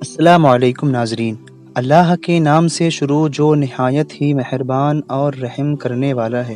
السلام علیکم ناظرین۔ اللہ کے نام سے شروع جو نہایت ہی مہربان اور رحم کرنے والا ہے۔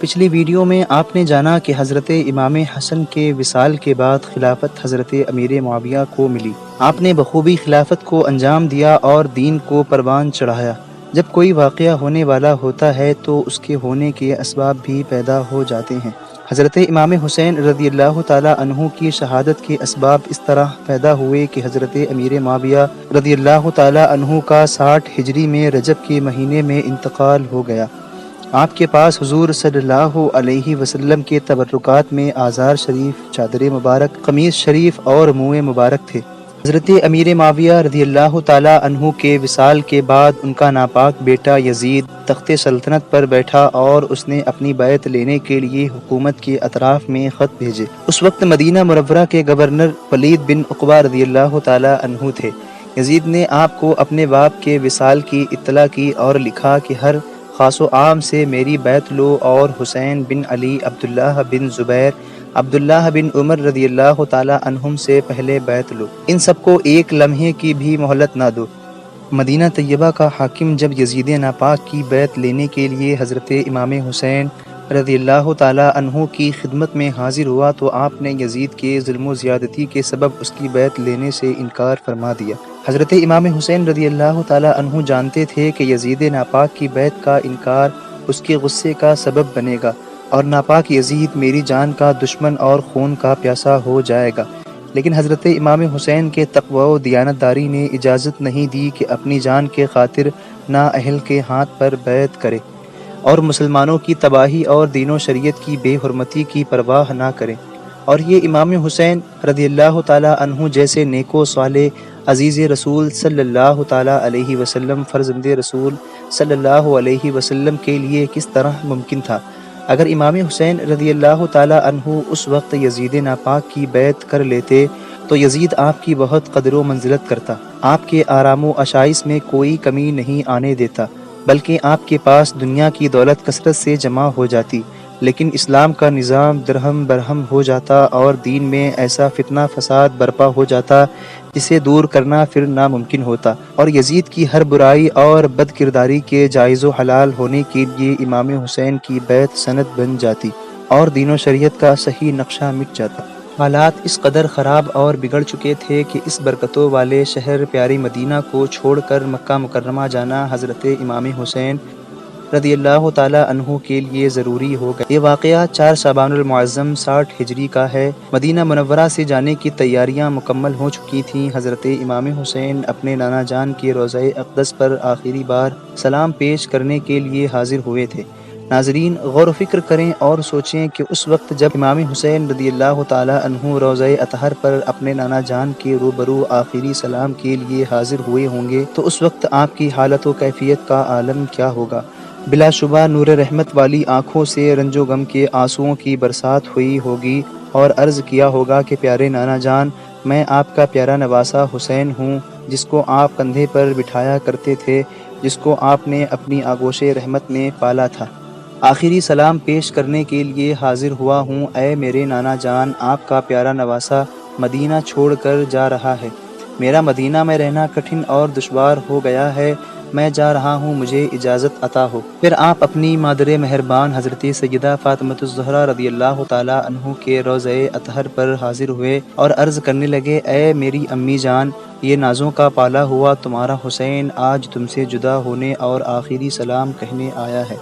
پچھلی ویڈیو میں آپ نے جانا کہ حضرت امام حسن کے وصال کے بعد خلافت حضرت امیر معاویہ کو ملی۔ آپ نے بخوبی خلافت کو انجام دیا اور دین کو پروان چڑھایا۔ جب کوئی واقعہ ہونے والا ہوتا ہے تو اس کے ہونے کے اسباب بھی پیدا ہو جاتے ہیں۔ حضرت امام حسین رضی اللہ تعالیٰ عنہ کی شہادت کے اسباب اس طرح پیدا ہوئے کہ حضرت امیر معاویہ رضی اللہ تعالیٰ عنہ کا 60 ہجری میں رجب کے مہینے میں انتقال ہو گیا۔ آپ کے پاس حضور صلی اللہ علیہ وسلم کے تبرکات میں آزار شریف، چادر مبارک، قمیص شریف اور منہ مبارک تھے۔ حضرت امیر معاویہ رضی اللہ تعالیٰ عنہ کے وصال کے بعد ان کا ناپاک بیٹا یزید تخت سلطنت پر بیٹھا اور اس نے اپنی بیعت لینے کے لیے حکومت کے اطراف میں خط بھیجے۔ اس وقت مدینہ منورہ کے گورنر ولید بن عقبہ رضی اللہ تعالیٰ عنہ تھے۔ یزید نے آپ کو اپنے باپ کے وصال کی اطلاع کی اور لکھا کہ ہر خاص و عام سے میری بیعت لو اور حسین بن علی، عبداللہ بن زبیر، عبداللہ بن عمر رضی اللہ تعالیٰ عنہم سے پہلے بیعت لو۔ ان سب کو ایک لمحے کی بھی مہلت نہ دو۔ مدینہ طیبہ کا حاکم جب یزید ناپاک کی بیعت لینے کے لیے حضرت امام حسین رضی اللہ تعالیٰ عنہ کی خدمت میں حاضر ہوا تو آپ نے یزید کے ظلم و زیادتی کے سبب اس کی بیعت لینے سے انکار فرما دیا۔ حضرت امام حسین رضی اللہ تعالیٰ عنہ جانتے تھے کہ یزید ناپاک کی بیعت کا انکار اس کے غصے کا سبب بنے گا اور ناپاک یزید میری جان کا دشمن اور خون کا پیاسا ہو جائے گا، لیکن حضرت امام حسین کے تقوی و دیانتداری نے اجازت نہیں دی کہ اپنی جان کے خاطر نااہل کے ہاتھ پر بیعت کرے اور مسلمانوں کی تباہی اور دین و شریعت کی بے حرمتی کی پرواہ نہ کرے۔ اور یہ امام حسین رضی اللہ تعالیٰ عنہ جیسے نیک و صالح عزیز رسول صلی اللہ تعالیٰ علیہ وسلم، فرزند رسول صلی اللہ علیہ وسلم کے لیے کس طرح ممکن تھا؟ اگر امام حسین رضی اللہ تعالیٰ عنہ اس وقت یزید ناپاک کی بیعت کر لیتے تو یزید آپ کی بہت قدر و منزلت کرتا، آپ کے آرام و عشائش میں کوئی کمی نہیں آنے دیتا، بلکہ آپ کے پاس دنیا کی دولت کثرت سے جمع ہو جاتی، لیکن اسلام کا نظام درہم برہم ہو جاتا اور دین میں ایسا فتنہ فساد برپا ہو جاتا جسے دور کرنا پھر ناممکن ہوتا، اور یزید کی ہر برائی اور بد کرداری کے جائز و حلال ہونے کے لیے امام حسین کی بیعت سند بن جاتی اور دین و شریعت کا صحیح نقشہ مٹ جاتا۔ حالات اس قدر خراب اور بگڑ چکے تھے کہ اس برکتوں والے شہر پیاری مدینہ کو چھوڑ کر مکہ مکرمہ جانا حضرت امام حسین رضی اللہ تعالیٰ عنہ کے لیے ضروری ہو گیا۔ یہ واقعہ 4 شعبان المعظم 60 ہجری کا ہے۔ مدینہ منورہ سے جانے کی تیاریاں مکمل ہو چکی تھیں۔ حضرت امام حسین اپنے نانا جان کے روضہ اقدس پر آخری بار سلام پیش کرنے کے لیے حاضر ہوئے تھے۔ ناظرین، غور و فکر کریں اور سوچیں کہ اس وقت جب امام حسین رضی اللہ تعالیٰ عنہ روضہ اطہر پر اپنے نانا جان کے روبرو آخری سلام کے لیے حاضر ہوئے ہوں گے تو اس وقت آپ کی حالت و کیفیت کا عالم کیا ہوگا۔ بلا شبہ نور رحمت والی آنکھوں سے رنج و غم کے آنسوؤں کی برسات ہوئی ہوگی اور عرض کیا ہوگا کہ پیارے نانا جان، میں آپ کا پیارا نواسہ حسین ہوں، جس کو آپ کندھے پر بٹھایا کرتے تھے، جس کو آپ نے اپنی آغوش رحمت میں پالا تھا۔ آخری سلام پیش کرنے کے لیے حاضر ہوا ہوں۔ اے میرے نانا جان، آپ کا پیارا نواسہ مدینہ چھوڑ کر جا رہا ہے۔ میرا مدینہ میں رہنا کٹھن اور دشوار ہو گیا ہے۔ میں جا رہا ہوں، مجھے اجازت عطا ہو۔ پھر آپ اپنی مادر مہربان حضرت سیدہ فاطمۃ الزہرا رضی اللہ تعالیٰ عنہ کے روضہ اطہر پر حاضر ہوئے اور عرض کرنے لگے، اے میری امی جان، یہ نازوں کا پالا ہوا تمہارا حسین آج تم سے جدا ہونے اور آخری سلام کہنے آیا ہے۔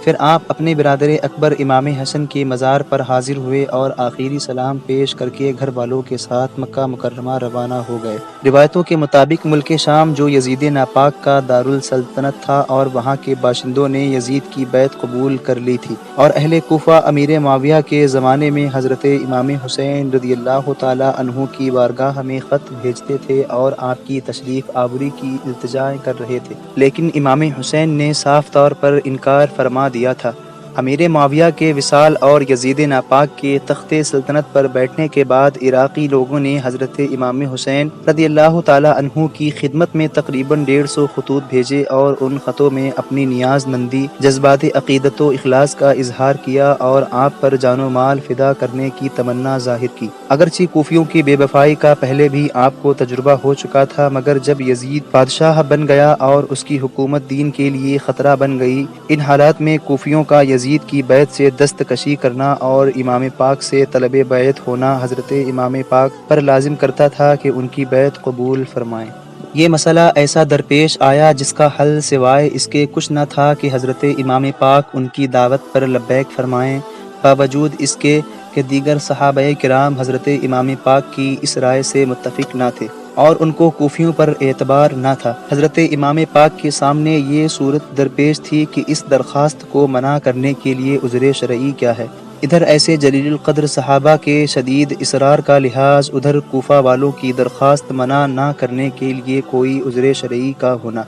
پھر آپ اپنے برادر اکبر امام حسن کے مزار پر حاضر ہوئے اور آخری سلام پیش کر کے گھر والوں کے ساتھ مکہ مکرمہ روانہ ہو گئے۔ روایتوں کے مطابق ملک شام جو یزید ناپاک کا دارالسلطنت تھا اور وہاں کے باشندوں نے یزید کی بیعت قبول کر لی تھی، اور اہل کوفہ امیر معاویہ کے زمانے میں حضرت امام حسین رضی اللہ تعالیٰ عنہ کی بارگاہ میں خط بھیجتے تھے اور آپ کی تشریف آوری کی التجا کر رہے تھے، لیکن امام حسین نے صاف طور پر انکار فرما دیا تھا۔ امیر معاویہ کے وصال اور یزید ناپاک کے تخت سلطنت پر بیٹھنے کے بعد عراقی لوگوں نے حضرت امام حسین رضی اللہ تعالی عنہ کی خدمت میں تقریباً 150 خطوط بھیجے اور ان خطوں میں اپنی نیاز مندی، جذبات عقیدت و اخلاص کا اظہار کیا اور آپ پر جان و مال فدا کرنے کی تمنا ظاہر کی۔ اگرچہ کوفیوں کی بے وفائی کا پہلے بھی آپ کو تجربہ ہو چکا تھا، مگر جب یزید بادشاہ بن گیا اور اس کی حکومت دین کے لیے خطرہ بن گئی، ان حالات میں کوفیوں کا یزید کی بیعت سے دستکشی کرنا اور امام پاک سے طلب بیعت ہونا حضرت امام پاک پر لازم کرتا تھا کہ ان کی بیعت قبول فرمائیں۔ یہ مسئلہ ایسا درپیش آیا جس کا حل سوائے اس کے کچھ نہ تھا کہ حضرت امام پاک ان کی دعوت پر لبیک فرمائیں، باوجود اس کے کہ دیگر صحابہ کرام حضرت امام پاک کی اس رائے سے متفق نہ تھے اور ان کو کوفیوں پر اعتبار نہ تھا۔ حضرت امام پاک کے سامنے یہ صورت درپیش تھی کہ اس درخواست کو منع کرنے کے لیے عذر شرعی کیا ہے۔ ادھر ایسے جلیل القدر صحابہ کے شدید اصرار کا لحاظ، ادھر کوفہ والوں کی درخواست منع نہ کرنے کے لیے کوئی عذر شرعی کا ہونا،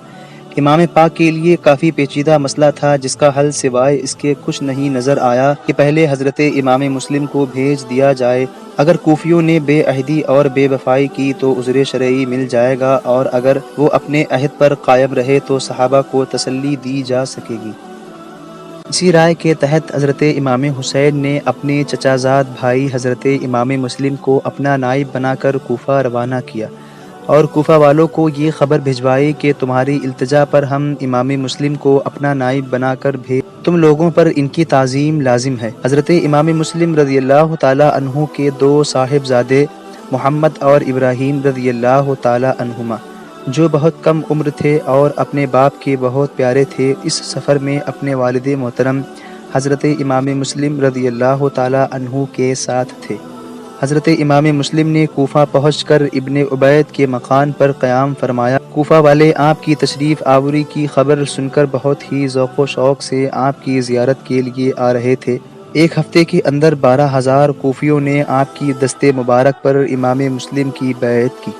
امام پاک کے لیے کافی پیچیدہ مسئلہ تھا جس کا حل سوائے اس کے کچھ نہیں نظر آیا کہ پہلے حضرت امام مسلم کو بھیج دیا جائے۔ اگر کوفیوں نے بے عہدی اور بے وفائی کی تو عذر شرعی مل جائے گا، اور اگر وہ اپنے عہد پر قائم رہے تو صحابہ کو تسلی دی جا سکے گی۔ اسی رائے کے تحت حضرت امام حسین نے اپنے چچا زاد بھائی حضرت امام مسلم کو اپنا نائب بنا کر کوفہ روانہ کیا اور کوفہ والوں کو یہ خبر بھجوائی کہ تمہاری التجا پر ہم امام مسلم کو اپنا نائب بنا کر بھیج، تم لوگوں پر ان کی تعظیم لازم ہے۔ حضرت امام مسلم رضی اللہ تعالی عنہ کے 2 صاحبزادے محمد اور ابراہیم رضی اللہ تعالی عنہما، جو بہت کم عمر تھے اور اپنے باپ کے بہت پیارے تھے، اس سفر میں اپنے والد محترم حضرت امام مسلم رضی اللہ تعالی عنہ کے ساتھ تھے۔ حضرت امام مسلم نے کوفہ پہنچ کر ابن عبید کے مکان پر قیام فرمایا۔ کوفہ والے آپ کی تشریف آوری کی خبر سن کر بہت ہی ذوق و شوق سے آپ کی زیارت کے لیے آ رہے تھے۔ ایک ہفتے کے اندر 12,000 کوفیوں نے آپ کی دست مبارک پر امام مسلم کی بیعت کی۔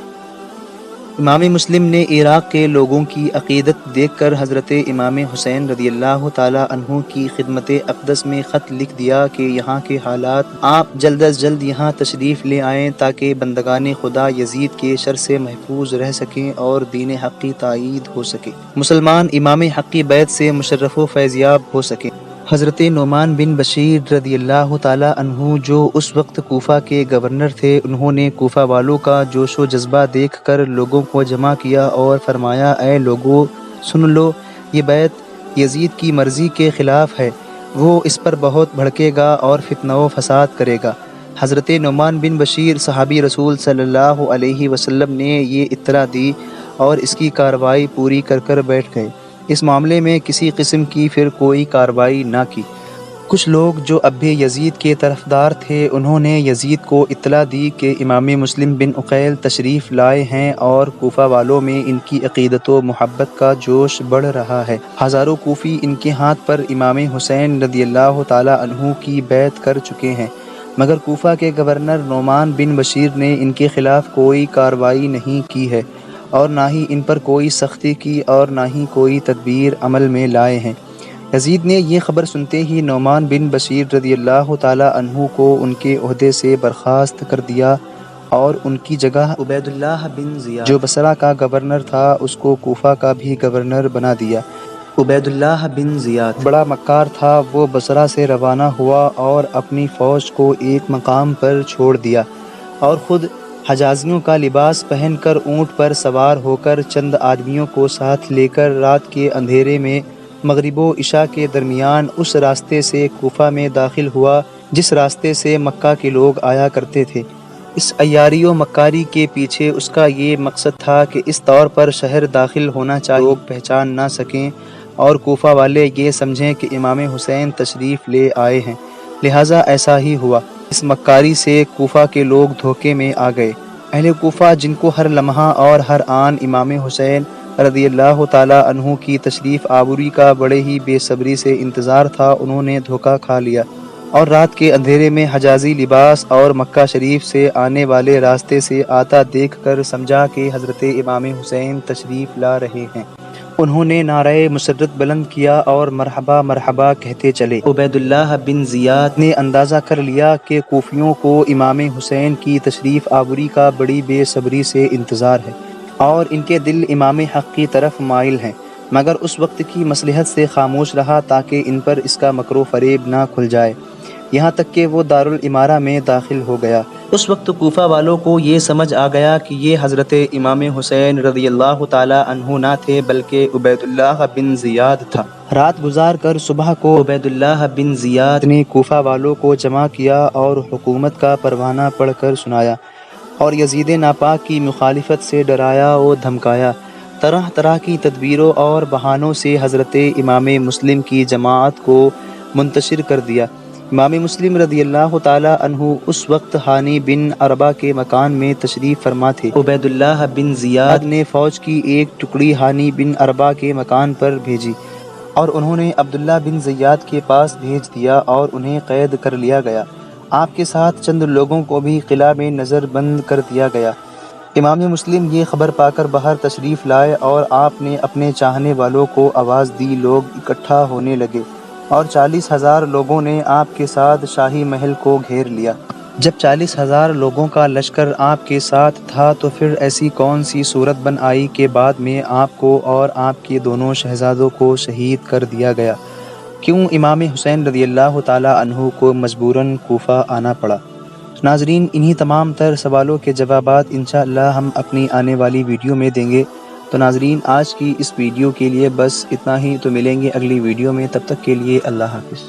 امام مسلم نے عراق کے لوگوں کی عقیدت دیکھ کر حضرت امام حسین رضی اللہ تعالی عنہ کی خدمت اقدس میں خط لکھ دیا کہ یہاں کے حالات، آپ جلد از جلد یہاں تشریف لے آئیں تاکہ بندگان خدا یزید کے شر سے محفوظ رہ سکیں اور دین حق کی تائید ہو سکے، مسلمان امام حق کی بیعت سے مشرف و فیضیاب ہو سکیں۔ حضرت نعمان بن بشیر رضی اللہ تعالی عنہ جو اس وقت کوفہ کے گورنر تھے، انہوں نے کوفہ والوں کا جوش و جذبہ دیکھ کر لوگوں کو جمع کیا اور فرمایا، اے لوگو سن لو، یہ بیعت یزید کی مرضی کے خلاف ہے، وہ اس پر بہت بھڑکے گا اور فتنہ و فساد کرے گا۔ حضرت نعمان بن بشیر صحابی رسول صلی اللہ علیہ وسلم نے یہ اطلاع دی اور اس کی کارروائی پوری کر کر بیٹھ گئے۔ اس معاملے میں کسی قسم کی پھر کوئی کارروائی نہ کی۔ کچھ لوگ جو اب بھی یزید کے طرفدار تھے، انہوں نے یزید کو اطلاع دی کہ امام مسلم بن عقیل تشریف لائے ہیں اور کوفہ والوں میں ان کی عقیدت و محبت کا جوش بڑھ رہا ہے۔ ہزاروں کوفی ان کے ہاتھ پر امام حسین رضی اللہ تعالی عنہ کی بیعت کر چکے ہیں، مگر کوفہ کے گورنر نعمان بن بشیر نے ان کے خلاف کوئی کارروائی نہیں کی ہے اور نہ ہی ان پر کوئی سختی کی اور نہ ہی کوئی تدبیر عمل میں لائے ہیں۔ یزید نے یہ خبر سنتے ہی نعمان بن بشیر رضی اللہ تعالی عنہ کو ان کے عہدے سے برخاست کر دیا اور ان کی جگہ عبید اللہ بن زیاد جو بصرہ کا گورنر تھا، اس کو کوفہ کا بھی گورنر بنا دیا۔ عبید اللہ بن زیاد بڑا مکار تھا، وہ بصرہ سے روانہ ہوا اور اپنی فوج کو ایک مقام پر چھوڑ دیا اور خود حجازیوں کا لباس پہن کر اونٹ پر سوار ہو کر چند آدمیوں کو ساتھ لے کر رات کے اندھیرے میں مغرب و عشاء کے درمیان اس راستے سے کوفہ میں داخل ہوا جس راستے سے مکہ کے لوگ آیا کرتے تھے۔ اس عیاری و مکاری کے پیچھے اس کا یہ مقصد تھا کہ اس طور پر شہر داخل ہونا چاہیے لوگ پہچان نہ سکیں اور کوفہ والے یہ سمجھیں کہ امام حسین تشریف لے آئے ہیں، لہٰذا ایسا ہی ہوا۔ اس مکاری سے کوفہ کے لوگ دھوکے میں آ گئے۔ اہل کوفہ جن کو ہر لمحہ اور ہر آن امام حسین رضی اللہ تعالی عنہ کی تشریف آوری کا بڑے ہی بے صبری سے انتظار تھا، انہوں نے دھوکہ کھا لیا اور رات کے اندھیرے میں حجازی لباس اور مکہ شریف سے آنے والے راستے سے آتا دیکھ کر سمجھا کہ حضرت امام حسین تشریف لا رہے ہیں۔ انہوں نے نعرہ مسرت بلند کیا اور مرحبا مرحبا کہتے چلے۔ عبید اللہ بن زیاد نے اندازہ کر لیا کہ کوفیوں کو امام حسین کی تشریف آوری کا بڑی بے صبری سے انتظار ہے اور ان کے دل امام حق کی طرف مائل ہیں، مگر اس وقت کی مصلحت سے خاموش رہا تاکہ ان پر اس کا مکر و فریب نہ کھل جائے، یہاں تک کہ وہ دارالامارہ میں داخل ہو گیا۔ اس وقت کوفہ والوں کو یہ سمجھ آ گیا کہ یہ حضرت امام حسین رضی اللہ تعالیٰ عنہ نہ تھے بلکہ عبید اللہ بن زیاد تھا۔ رات گزار کر صبح کو عبید اللہ بن زیاد نے کوفہ والوں کو جمع کیا اور حکومت کا پروانہ پڑھ کر سنایا اور یزید ناپاک کی مخالفت سے ڈرایا و دھمکایا۔ طرح طرح کی تدبیروں اور بہانوں سے حضرت امام مسلم کی جماعت کو منتشر کر دیا۔ امام مسلم رضی اللہ تعالیٰ عنہ اس وقت ہانی بن عربہ کے مکان میں تشریف فرما تھے۔ عبید اللہ بن زیاد نے فوج کی ایک ٹکڑی ہانی بن عربہ کے مکان پر بھیجی اور انہوں نے عبداللہ بن زیاد کے پاس بھیج دیا اور انہیں قید کر لیا گیا۔ آپ کے ساتھ چند لوگوں کو بھی قلعہ میں نظر بند کر دیا گیا۔ امام مسلم یہ خبر پا کر باہر تشریف لائے اور آپ نے اپنے چاہنے والوں کو آواز دی، لوگ اکٹھا ہونے لگے اور 40,000 لوگوں نے آپ کے ساتھ شاہی محل کو گھیر لیا۔ جب 40,000 لوگوں کا لشکر آپ کے ساتھ تھا تو پھر ایسی کون سی صورت بن آئی کہ بعد میں آپ کو اور آپ کے دونوں شہزادوں کو شہید کر دیا گیا؟ کیوں امام حسین رضی اللہ تعالیٰ عنہ کو مجبوراً کوفہ آنا پڑا؟ ناظرین، انہی تمام تر سوالوں کے جوابات انشاءاللہ ہم اپنی آنے والی ویڈیو میں دیں گے۔ تو ناظرین، آج کی اس ویڈیو کے لیے بس اتنا ہی، تو ملیں گے اگلی ویڈیو میں، تب تک کے لیے اللہ حافظ۔